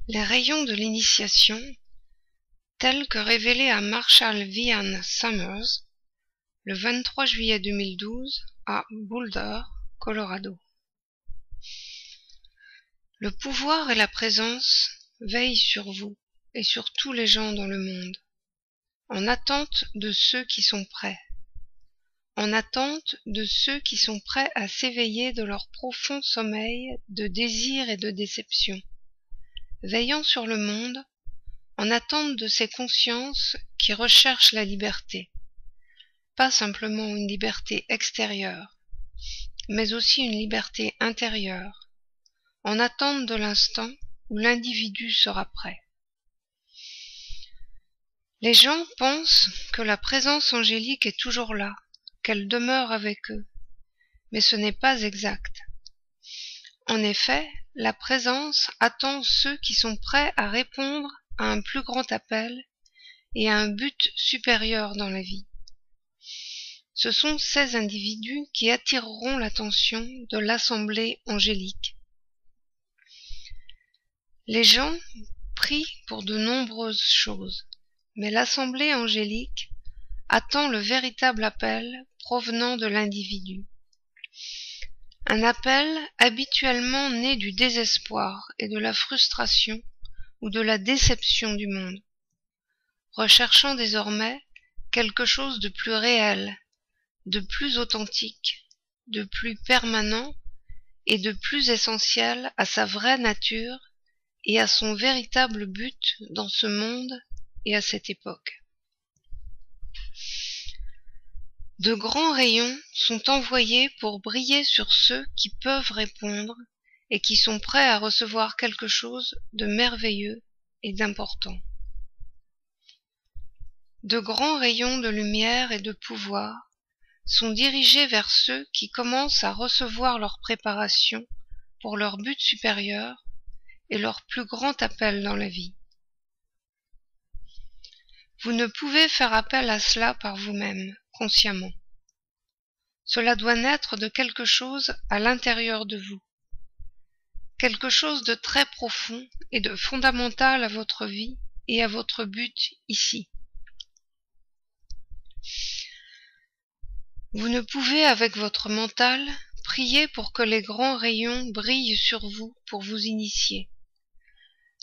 Les rayons de l'initiation, tels que révélés à Marshall Vian Summers le 23 juillet 2012 à Boulder, Colorado. Le pouvoir et la présence veillent sur vous et sur tous les gens dans le monde, en attente de ceux qui sont prêts, en attente de ceux qui sont prêts à s'éveiller de leur profond sommeil de désir et de déception, veillant sur le monde, en attente de ces consciences qui recherchent la liberté, pas simplement une liberté extérieure, mais aussi une liberté intérieure, en attente de l'instant où l'individu sera prêt. Les gens pensent que la présence angélique est toujours là, qu'elle demeure avec eux, mais ce n'est pas exact. En effet, la présence attend ceux qui sont prêts à répondre à un plus grand appel et à un but supérieur dans la vie. Ce sont ces individus qui attireront l'attention de l'assemblée angélique. Les gens prient pour de nombreuses choses, mais l'assemblée angélique attend le véritable appel provenant de l'individu. Un appel habituellement né du désespoir et de la frustration ou de la déception du monde, recherchant désormais quelque chose de plus réel, de plus authentique, de plus permanent et de plus essentiel à sa vraie nature et à son véritable but dans ce monde et à cette époque. De grands rayons sont envoyés pour briller sur ceux qui peuvent répondre et qui sont prêts à recevoir quelque chose de merveilleux et d'important. De grands rayons de lumière et de pouvoir sont dirigés vers ceux qui commencent à recevoir leur préparation pour leur but supérieur et leur plus grand appel dans la vie. Vous ne pouvez faire appel à cela par vous-même, consciemment. Cela doit naître de quelque chose à l'intérieur de vous, quelque chose de très profond et de fondamental à votre vie et à votre but ici. Vous ne pouvez, avec votre mental, prier pour que les grands rayons brillent sur vous pour vous initier,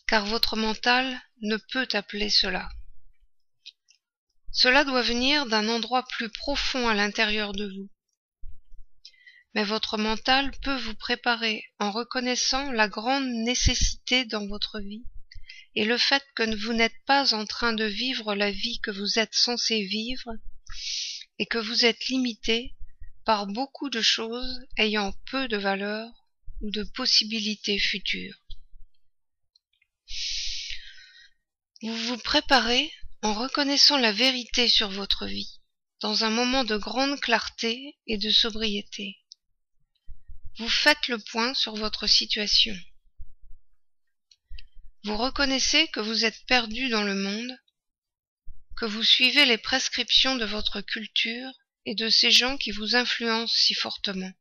car votre mental ne peut appeler cela. Cela doit venir d'un endroit plus profond à l'intérieur de vous. Mais votre mental peut vous préparer en reconnaissant la grande nécessité dans votre vie et le fait que vous n'êtes pas en train de vivre la vie que vous êtes censé vivre et que vous êtes limité par beaucoup de choses ayant peu de valeur ou de possibilités futures. Vous vous préparez en reconnaissant la vérité sur votre vie, dans un moment de grande clarté et de sobriété. Vous faites le point sur votre situation. Vous reconnaissez que vous êtes perdu dans le monde, que vous suivez les prescriptions de votre culture et de ces gens qui vous influencent si fortement.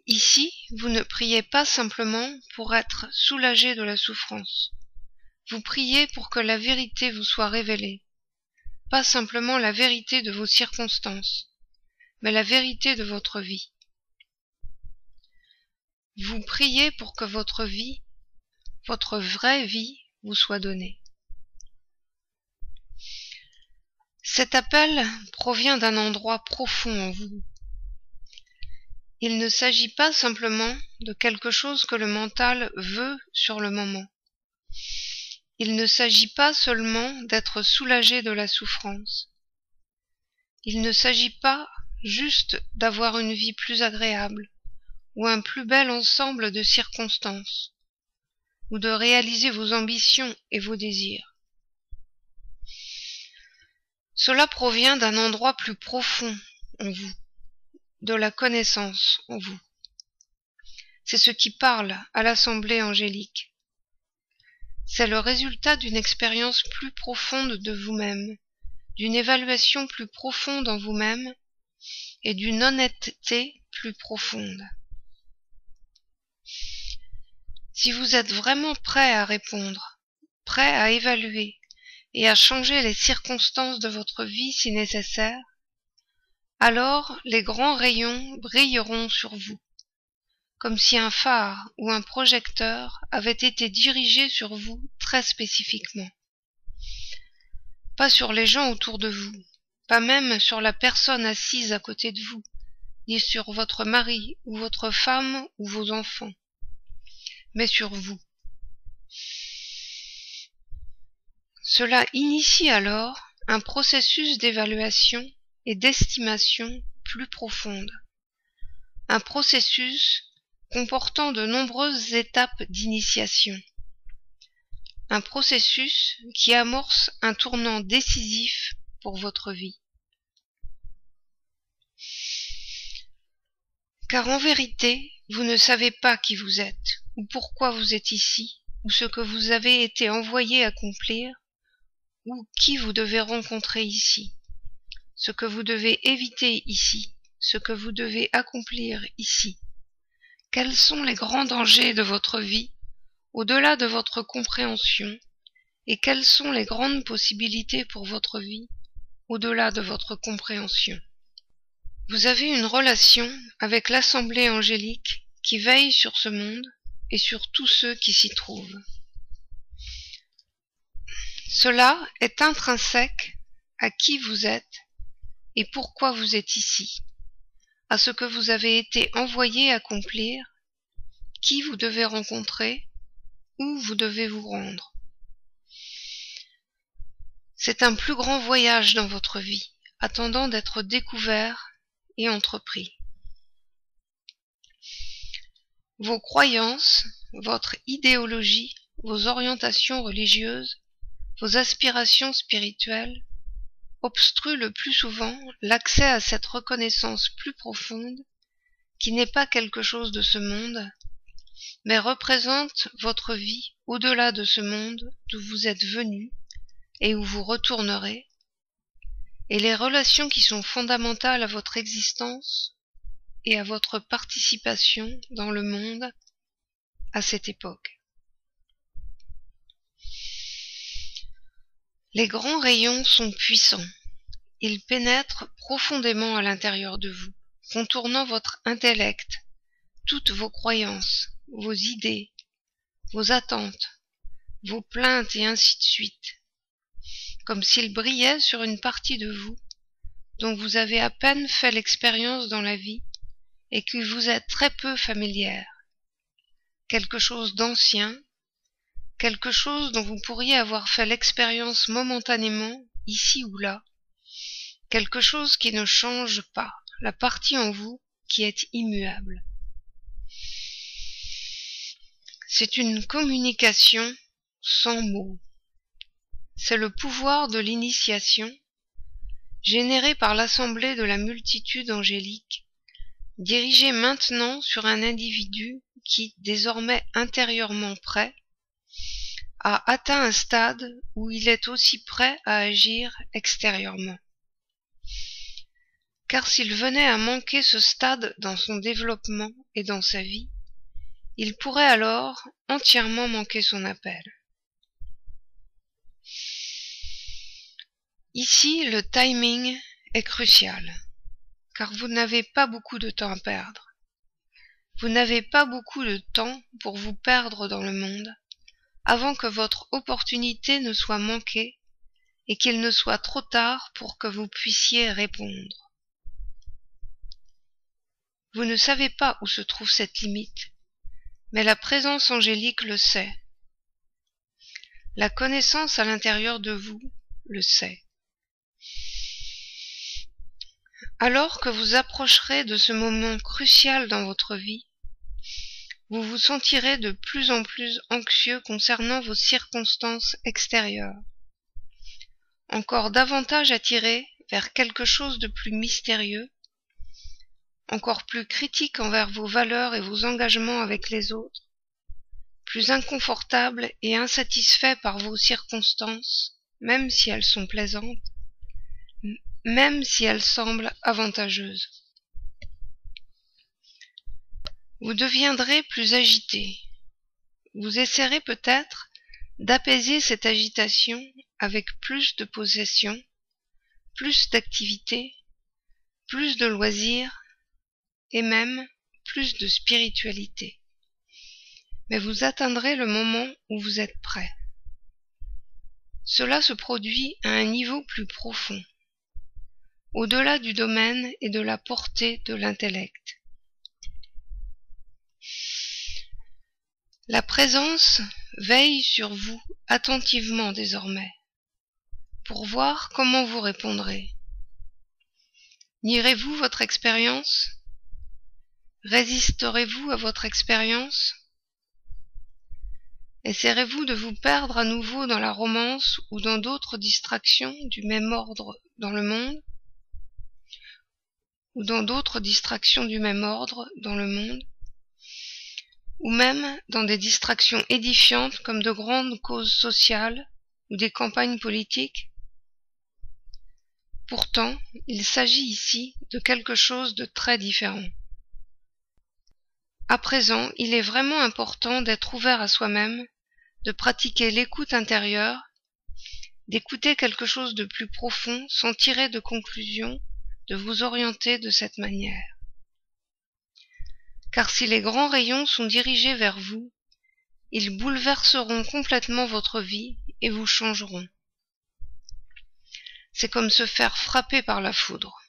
Ici, vous ne priez pas simplement pour être soulagé de la souffrance. Vous priez pour que la vérité vous soit révélée, pas simplement la vérité de vos circonstances, mais la vérité de votre vie. Vous priez pour que votre vie, votre vraie vie, vous soit donnée. Cet appel provient d'un endroit profond en vous. Il ne s'agit pas simplement de quelque chose que le mental veut sur le moment. Il ne s'agit pas seulement d'être soulagé de la souffrance. Il ne s'agit pas juste d'avoir une vie plus agréable, ou un plus bel ensemble de circonstances, ou de réaliser vos ambitions et vos désirs. Cela provient d'un endroit plus profond en vous, de la connaissance en vous. C'est ce qui parle à l'assemblée angélique. C'est le résultat d'une expérience plus profonde de vous-même, d'une évaluation plus profonde en vous-même et d'une honnêteté plus profonde. Si vous êtes vraiment prêt à répondre, prêt à évaluer et à changer les circonstances de votre vie si nécessaire, alors les grands rayons brilleront sur vous, comme si un phare ou un projecteur avait été dirigé sur vous très spécifiquement. Pas sur les gens autour de vous, pas même sur la personne assise à côté de vous, ni sur votre mari ou votre femme ou vos enfants, mais sur vous. Cela initie alors un processus d'évaluation et d'estimation plus profonde, un processus comportant de nombreuses étapes d'initiation, un processus qui amorce un tournant décisif pour votre vie. Car en vérité, vous ne savez pas qui vous êtes, ou pourquoi vous êtes ici, ou ce que vous avez été envoyé accomplir, ou qui vous devez rencontrer ici, ce que vous devez éviter ici, ce que vous devez accomplir ici. Quels sont les grands dangers de votre vie, au-delà de votre compréhension, et quelles sont les grandes possibilités pour votre vie, au-delà de votre compréhension. Vous avez une relation avec l'Assemblée angélique qui veille sur ce monde et sur tous ceux qui s'y trouvent. Cela est intrinsèque à qui vous êtes et pourquoi vous êtes ici, à ce que vous avez été envoyé accomplir, qui vous devez rencontrer, où vous devez vous rendre. C'est un plus grand voyage dans votre vie, attendant d'être découvert et entrepris. Vos croyances, votre idéologie, vos orientations religieuses, vos aspirations spirituelles obstruent le plus souvent l'accès à cette reconnaissance plus profonde qui n'est pas quelque chose de ce monde, mais représente votre vie au-delà de ce monde d'où vous êtes venu et où vous retournerez, et les relations qui sont fondamentales à votre existence et à votre participation dans le monde à cette époque. Les grands rayons sont puissants. Ils pénètrent profondément à l'intérieur de vous, contournant votre intellect, toutes vos croyances, vos idées, vos attentes, vos plaintes et ainsi de suite, comme s'ils brillaient sur une partie de vous dont vous avez à peine fait l'expérience dans la vie et qui vous est très peu familière, quelque chose d'ancien, quelque chose dont vous pourriez avoir fait l'expérience momentanément, ici ou là, quelque chose qui ne change pas, la partie en vous qui est immuable. C'est une communication sans mots. C'est le pouvoir de l'initiation, généré par l'assemblée de la multitude angélique, dirigé maintenant sur un individu qui, désormais intérieurement prêt, a atteint un stade où il est aussi prêt à agir extérieurement. Car s'il venait à manquer ce stade dans son développement et dans sa vie, il pourrait alors entièrement manquer son appel. Ici, le timing est crucial, car vous n'avez pas beaucoup de temps à perdre. Vous n'avez pas beaucoup de temps pour vous perdre dans le monde, avant que votre opportunité ne soit manquée et qu'il ne soit trop tard pour que vous puissiez répondre. Vous ne savez pas où se trouve cette limite, mais la présence angélique le sait. La connaissance à l'intérieur de vous le sait. Alors que vous approcherez de ce moment crucial dans votre vie, vous vous sentirez de plus en plus anxieux concernant vos circonstances extérieures, encore davantage attiré vers quelque chose de plus mystérieux, encore plus critique envers vos valeurs et vos engagements avec les autres, plus inconfortable et insatisfait par vos circonstances, même si elles sont plaisantes, même si elles semblent avantageuses. Vous deviendrez plus agité, vous essaierez peut-être d'apaiser cette agitation avec plus de possession, plus d'activité, plus de loisirs et même plus de spiritualité. Mais vous atteindrez le moment où vous êtes prêt. Cela se produit à un niveau plus profond, au-delà du domaine et de la portée de l'intellect. La présence veille sur vous attentivement désormais, pour voir comment vous répondrez. Nierez-vous votre expérience? Résisterez-vous à votre expérience? Essaierez-vous de vous perdre à nouveau dans la romance ou dans d'autres distractions du même ordre dans le monde? Ou dans d'autres distractions du même ordre dans le monde? Ou même dans des distractions édifiantes comme de grandes causes sociales ou des campagnes politiques? Pourtant, il s'agit ici de quelque chose de très différent. À présent, il est vraiment important d'être ouvert à soi-même, de pratiquer l'écoute intérieure, d'écouter quelque chose de plus profond sans tirer de conclusion, de vous orienter de cette manière. Car si les grands rayons sont dirigés vers vous, ils bouleverseront complètement votre vie et vous changeront. C'est comme se faire frapper par la foudre.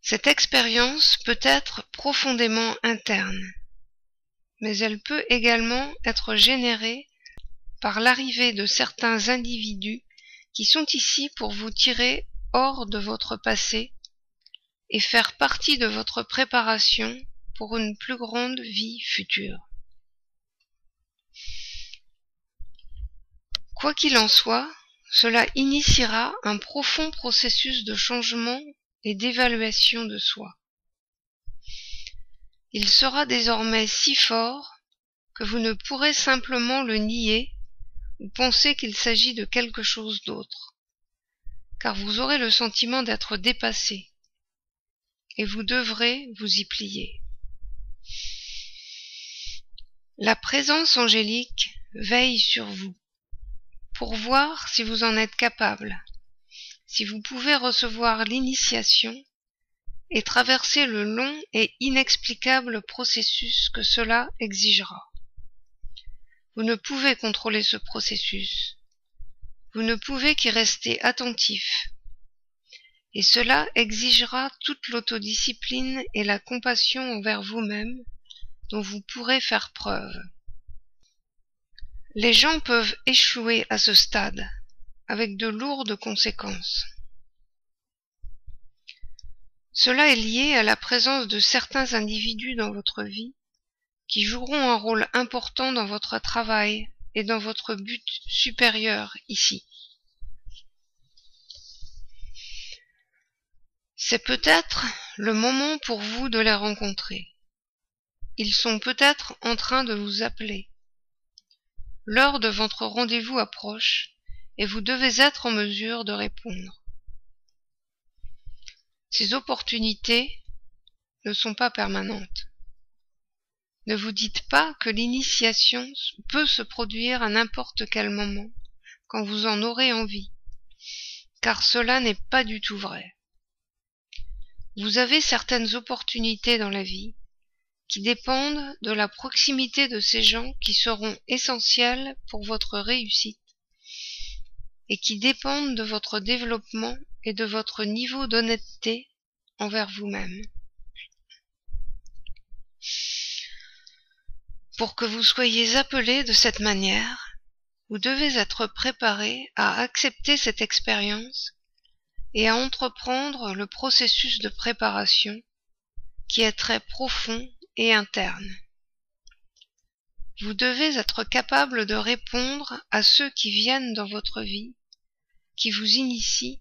Cette expérience peut être profondément interne, mais elle peut également être générée par l'arrivée de certains individus qui sont ici pour vous tirer hors de votre passé et faire partie de votre préparation pour une plus grande vie future. Quoi qu'il en soit, cela initiera un profond processus de changement et d'évaluation de soi. Il sera désormais si fort que vous ne pourrez simplement le nier ou penser qu'il s'agit de quelque chose d'autre, car vous aurez le sentiment d'être dépassé, et vous devrez vous y plier. La présence angélique veille sur vous, pour voir si vous en êtes capable, si vous pouvez recevoir l'initiation et traverser le long et inexplicable processus que cela exigera. Vous ne pouvez contrôler ce processus. Vous ne pouvez qu'y rester attentif. Et cela exigera toute l'autodiscipline et la compassion envers vous-même dont vous pourrez faire preuve. Les gens peuvent échouer à ce stade, avec de lourdes conséquences. Cela est lié à la présence de certains individus dans votre vie qui joueront un rôle important dans votre travail et dans votre but supérieur ici. C'est peut-être le moment pour vous de les rencontrer. Ils sont peut-être en train de vous appeler. L'heure de votre rendez-vous approche et vous devez être en mesure de répondre. Ces opportunités ne sont pas permanentes. Ne vous dites pas que l'initiation peut se produire à n'importe quel moment, quand vous en aurez envie, car cela n'est pas du tout vrai. Vous avez certaines opportunités dans la vie qui dépendent de la proximité de ces gens qui seront essentiels pour votre réussite et qui dépendent de votre développement et de votre niveau d'honnêteté envers vous-même. Pour que vous soyez appelé de cette manière, vous devez être préparé à accepter cette expérience et à entreprendre le processus de préparation qui est très profond et interne. Vous devez être capable de répondre à ceux qui viennent dans votre vie, qui vous initient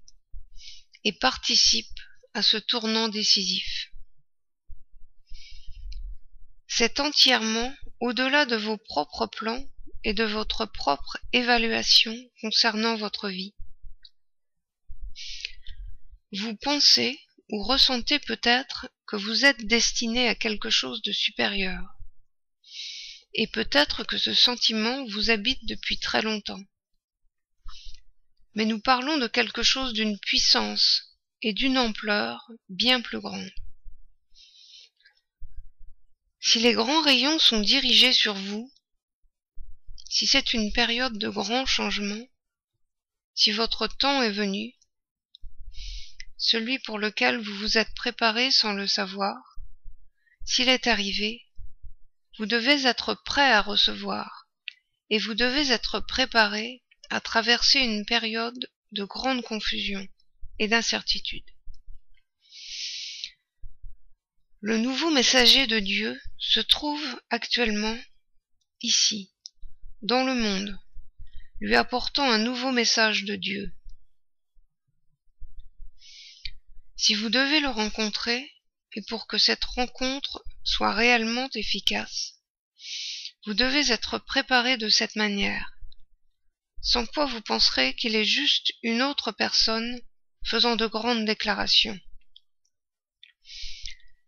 et participent à ce tournant décisif. C'est entièrement au-delà de vos propres plans et de votre propre évaluation concernant votre vie. Vous pensez ou ressentez peut-être que vous êtes destiné à quelque chose de supérieur, et peut-être que ce sentiment vous habite depuis très longtemps. Mais nous parlons de quelque chose d'une puissance et d'une ampleur bien plus grande. Si les grands rayons sont dirigés sur vous, si c'est une période de grands changements, si votre temps est venu, celui pour lequel vous vous êtes préparé sans le savoir, s'il est arrivé, vous devez être prêt à recevoir, et vous devez être préparé à traverser une période de grande confusion et d'incertitude. Le nouveau messager de Dieu se trouve actuellement ici, dans le monde, lui apportant un nouveau message de Dieu. Si vous devez le rencontrer, et pour que cette rencontre soit réellement efficace, vous devez être préparé de cette manière, sans quoi vous penserez qu'il est juste une autre personne faisant de grandes déclarations.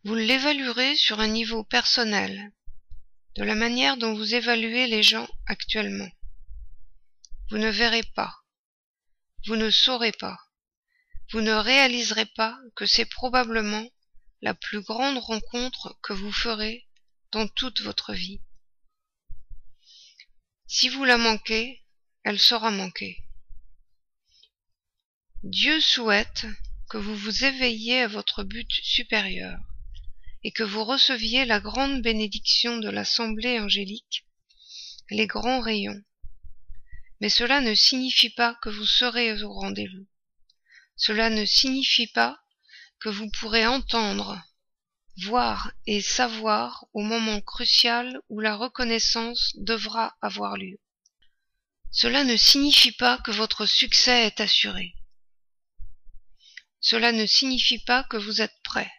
Vous l'évaluerez sur un niveau personnel, de la manière dont vous évaluez les gens actuellement. Vous ne verrez pas, vous ne saurez pas, vous ne réaliserez pas que c'est probablement la plus grande rencontre que vous ferez dans toute votre vie. Si vous la manquez, elle sera manquée. Dieu souhaite que vous vous éveilliez à votre but supérieur et que vous receviez la grande bénédiction de l'assemblée angélique, les grands rayons. Mais cela ne signifie pas que vous serez au rendez-vous. Cela ne signifie pas que vous pourrez entendre, voir et savoir au moment crucial où la reconnaissance devra avoir lieu. Cela ne signifie pas que votre succès est assuré. Cela ne signifie pas que vous êtes prêt,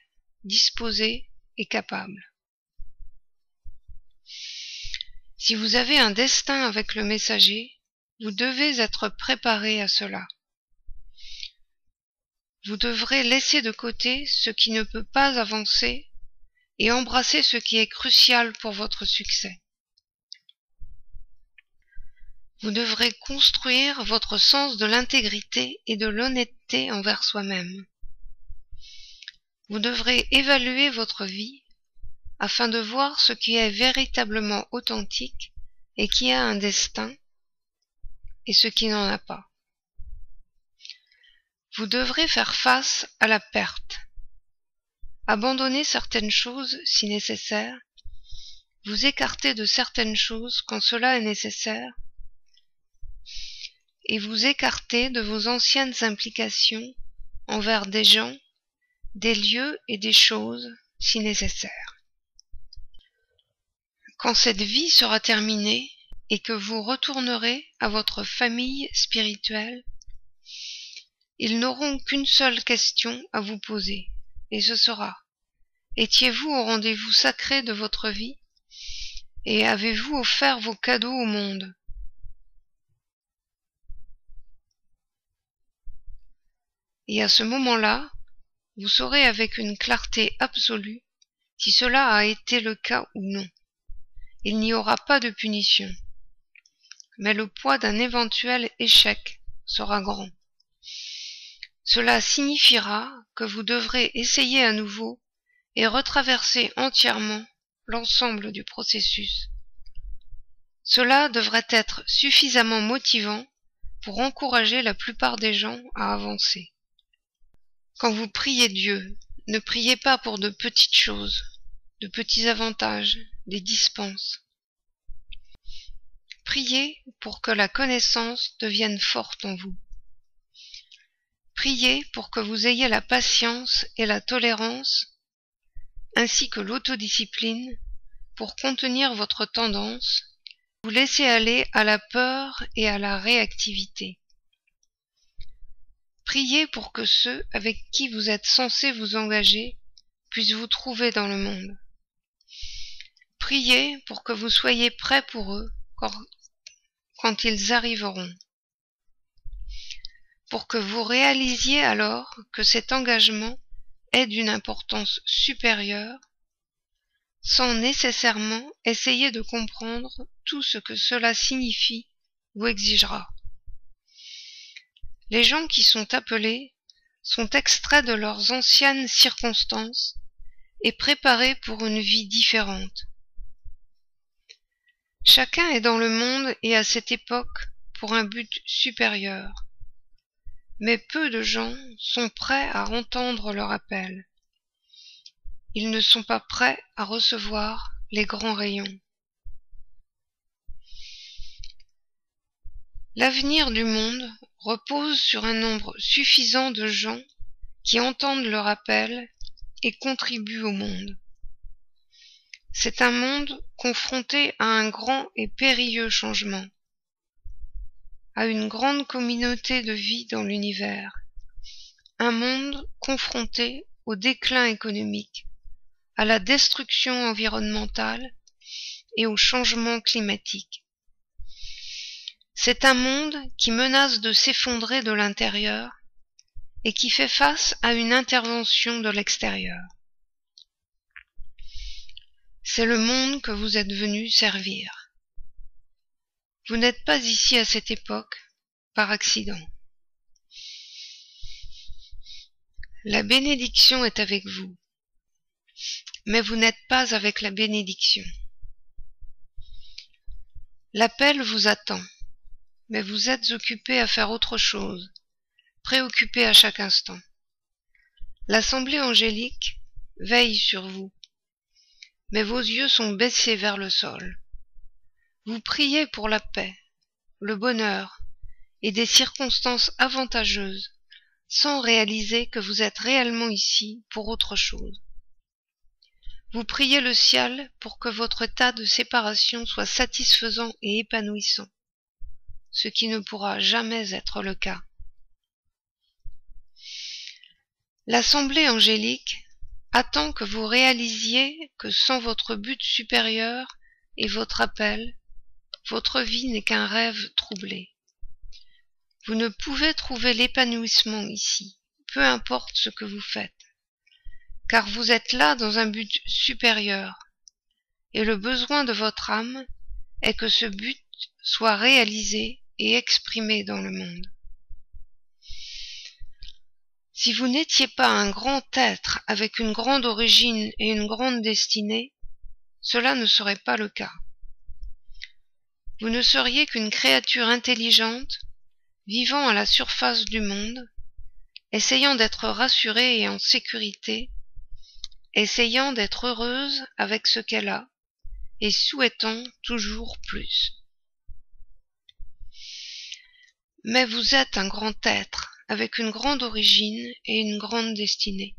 disposé et capable. Si vous avez un destin avec le messager, vous devez être préparé à cela. Vous devrez laisser de côté ce qui ne peut pas avancer et embrasser ce qui est crucial pour votre succès. Vous devrez construire votre sens de l'intégrité et de l'honnêteté envers soi-même. Vous devrez évaluer votre vie afin de voir ce qui est véritablement authentique et qui a un destin et ce qui n'en a pas. Vous devrez faire face à la perte, abandonner certaines choses si nécessaire, vous écarter de certaines choses quand cela est nécessaire, et vous écarter de vos anciennes implications envers des gens, des lieux et des choses si nécessaire. Quand cette vie sera terminée et que vous retournerez à votre famille spirituelle, ils n'auront qu'une seule question à vous poser, et ce sera: étiez-vous au rendez-vous sacré de votre vie, et avez-vous offert vos cadeaux au monde? Et à ce moment-là, vous saurez avec une clarté absolue si cela a été le cas ou non. Il n'y aura pas de punition, mais le poids d'un éventuel échec sera grand. Cela signifiera que vous devrez essayer à nouveau et retraverser entièrement l'ensemble du processus. Cela devrait être suffisamment motivant pour encourager la plupart des gens à avancer. Quand vous priez Dieu, ne priez pas pour de petites choses, de petits avantages, des dispenses. Priez pour que la connaissance devienne forte en vous. Priez pour que vous ayez la patience et la tolérance, ainsi que l'autodiscipline, pour contenir votre tendance, vous laisser aller à la peur et à la réactivité. Priez pour que ceux avec qui vous êtes censés vous engager puissent vous trouver dans le monde. Priez pour que vous soyez prêts pour eux quand ils arriveront. Pour que vous réalisiez alors que cet engagement est d'une importance supérieure, sans nécessairement essayer de comprendre tout ce que cela signifie ou exigera. Les gens qui sont appelés sont extraits de leurs anciennes circonstances et préparés pour une vie différente. Chacun est dans le monde et à cette époque pour un but supérieur. Mais peu de gens sont prêts à entendre leur appel. Ils ne sont pas prêts à recevoir les grands rayons. L'avenir du monde repose sur un nombre suffisant de gens qui entendent leur appel et contribuent au monde. C'est un monde confronté à un grand et périlleux changement, à une grande communauté de vie dans l'univers, un monde confronté au déclin économique, à la destruction environnementale et au changement climatique. C'est un monde qui menace de s'effondrer de l'intérieur et qui fait face à une intervention de l'extérieur. C'est le monde que vous êtes venu servir. Vous n'êtes pas ici à cette époque par accident. La bénédiction est avec vous, mais vous n'êtes pas avec la bénédiction. L'appel vous attend, mais vous êtes occupé à faire autre chose, préoccupé à chaque instant. L'assemblée angélique veille sur vous, mais vos yeux sont baissés vers le sol. Vous priez pour la paix, le bonheur et des circonstances avantageuses, sans réaliser que vous êtes réellement ici pour autre chose. Vous priez le ciel pour que votre état de séparation soit satisfaisant et épanouissant, ce qui ne pourra jamais être le cas. L'assemblée angélique attend que vous réalisiez que sans votre but supérieur et votre appel, votre vie n'est qu'un rêve troublé. Vous ne pouvez trouver l'épanouissement ici, peu importe ce que vous faites, car vous êtes là dans un but supérieur, et le besoin de votre âme est que ce but soit réalisé et exprimé dans le monde. Si vous n'étiez pas un grand être avec une grande origine et une grande destinée, cela ne serait pas le cas. Vous ne seriez qu'une créature intelligente, vivant à la surface du monde, essayant d'être rassurée et en sécurité, essayant d'être heureuse avec ce qu'elle a, et souhaitant toujours plus. Mais vous êtes un grand être, avec une grande origine et une grande destinée.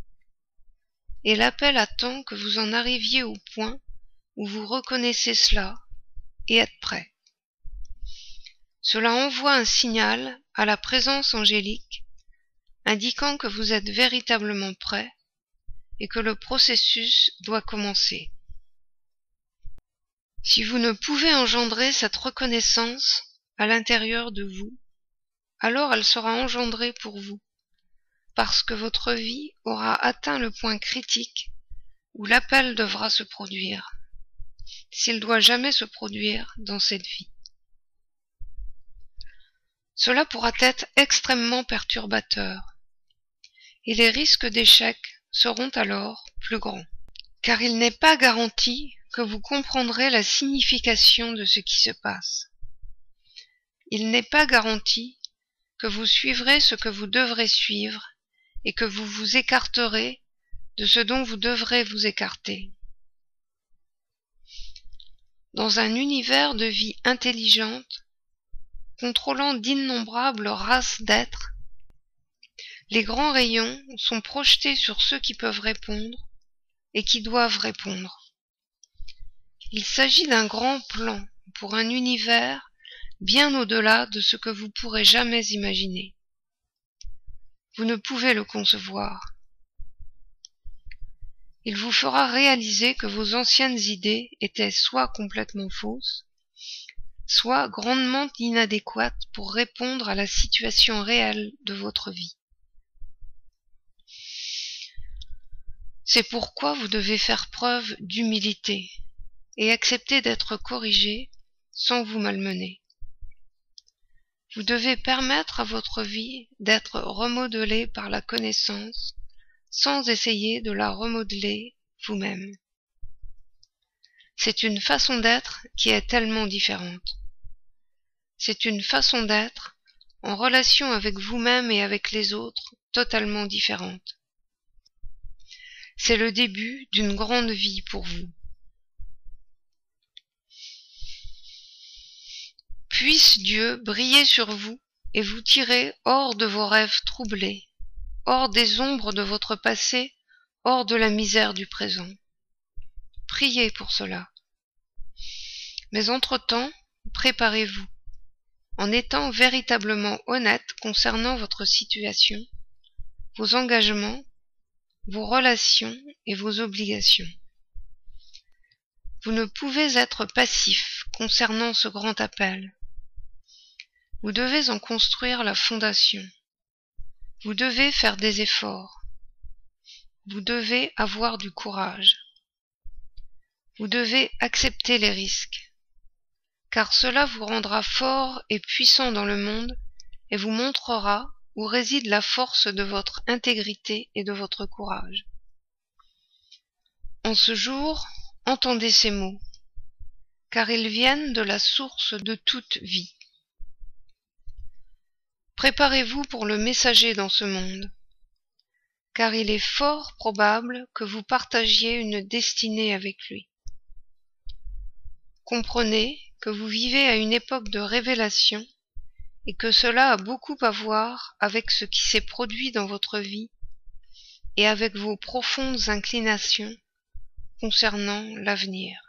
Et l'appel attend que vous en arriviez au point où vous reconnaissez cela et êtes prêt. Cela envoie un signal à la présence angélique, indiquant que vous êtes véritablement prêt et que le processus doit commencer. Si vous ne pouvez engendrer cette reconnaissance à l'intérieur de vous, alors elle sera engendrée pour vous, parce que votre vie aura atteint le point critique où l'appel devra se produire, s'il doit jamais se produire dans cette vie. Cela pourra être extrêmement perturbateur, et les risques d'échec seront alors plus grands, car il n'est pas garanti que vous comprendrez la signification de ce qui se passe. Il n'est pas garanti que vous suivrez ce que vous devrez suivre et que vous vous écarterez de ce dont vous devrez vous écarter. Dans un univers de vie intelligente, contrôlant d'innombrables races d'êtres, les grands rayons sont projetés sur ceux qui peuvent répondre et qui doivent répondre. Il s'agit d'un grand plan pour un univers bien au-delà de ce que vous pourrez jamais imaginer. Vous ne pouvez le concevoir. Il vous fera réaliser que vos anciennes idées étaient soit complètement fausses, soit grandement inadéquates pour répondre à la situation réelle de votre vie. C'est pourquoi vous devez faire preuve d'humilité et accepter d'être corrigé sans vous malmener. Vous devez permettre à votre vie d'être remodelée par la connaissance sans essayer de la remodeler vous-même. C'est une façon d'être qui est tellement différente. C'est une façon d'être en relation avec vous-même et avec les autres totalement différente. C'est le début d'une grande vie pour vous. Puisse Dieu briller sur vous et vous tirer hors de vos rêves troublés, hors des ombres de votre passé, hors de la misère du présent. Priez pour cela. Mais entre-temps, préparez-vous, en étant véritablement honnête concernant votre situation, vos engagements, vos relations et vos obligations. Vous ne pouvez être passif concernant ce grand appel. Vous devez en construire la fondation. Vous devez faire des efforts. Vous devez avoir du courage. Vous devez accepter les risques, car cela vous rendra fort et puissant dans le monde et vous montrera où réside la force de votre intégrité et de votre courage. En ce jour, entendez ces mots, car ils viennent de la source de toute vie. Préparez-vous pour le messager dans ce monde, car il est fort probable que vous partagiez une destinée avec lui. Comprenez que vous vivez à une époque de révélation et que cela a beaucoup à voir avec ce qui s'est produit dans votre vie et avec vos profondes inclinations concernant l'avenir.